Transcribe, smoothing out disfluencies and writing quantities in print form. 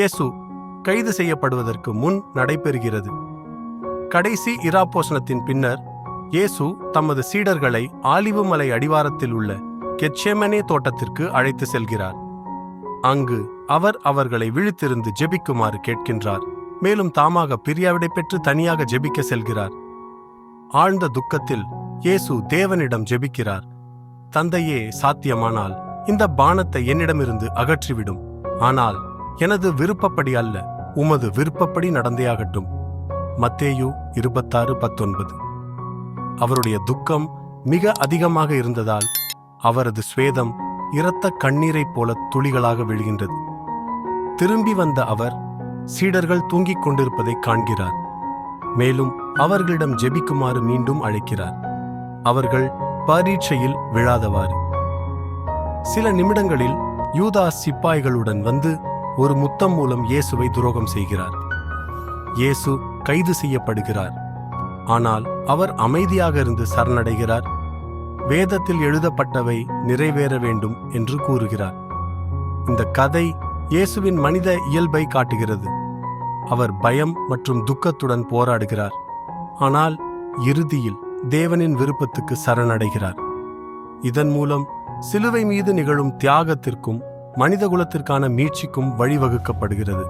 இயேசு கைது செய்யப்படுவதற்கு முன் நடைபெறுகிறது. கடைசி இராப்போசனத்தின் பின்னர் இயேசு தமது சீடர்களை ஆலிவு மலை அடிவாரத்தில் உள்ள கெத்செமனே தோட்டத்திற்கு அழைத்து செல்கிறார். அங்கு அவர் அவர்களை விழித்திருந்து ஜெபிக்குமாறு கேட்கின்றார். மேலும் தாமாக பிரியாவிடை பெற்று தனியாக ஜெபிக்க செல்கிறார். ஆழ்ந்த துக்கத்தில் இயேசு தேவனிடம் ஜெபிக்கிறார். தந்தையே, சாத்தியமானால் இந்த பானத்தை என்னிடமிருந்து அகற்றிவிடும். ஆனால் எனது விருப்பப்படி அல்ல, உமது விருப்பப்படி நடந்தேயாகட்டும். மத்தேயு 26:19. அவருடைய துக்கம் மிக அதிகமாக இருந்ததால் அவரது சுவேதம் இரத்த கண்ணீரைப் போல துளிகளாக விழுகின்றது. திரும்பி வந்த அவர் சீடர்கள் தூங்கிக் கொண்டிருப்பதை காண்கிறார். மேலும் அவர்களிடம் ஜெபிக்குமாறு மீண்டும் அழைக்கிறார். அவர்கள் பரீட்சையில் விழாதவாறு. சில நிமிடங்களில் யூதாஸ் சிப்பாய்களுடன் வந்து ஒரு முத்தம் மூலம் இயேசுவை துரோகம் செய்கிறார். இயேசு கைது செய்யப்படுகிறார். ஆனால் அவர் அமைதியாக இருந்து சரணடைகிறார். வேதத்தில் எழுதப்பட்டவை நிறைவேற வேண்டும் என்று கூறுகிறார். இந்த கதை இயேசுவின் மனித இயல்பை காட்டுகிறது. அவர் பயம் மற்றும் துக்கத்துடன் போராடுகிறார். ஆனால் இறுதியில் தேவனின் விருப்பத்துக்கு சரணடைகிறார். இதன் மூலம் சிலுவை மீது நிகழும் தியாகத்திற்கும் மனிதகுலத்திற்கான மீட்சிக்கும் வழிவகுக்கப்படுகிறது.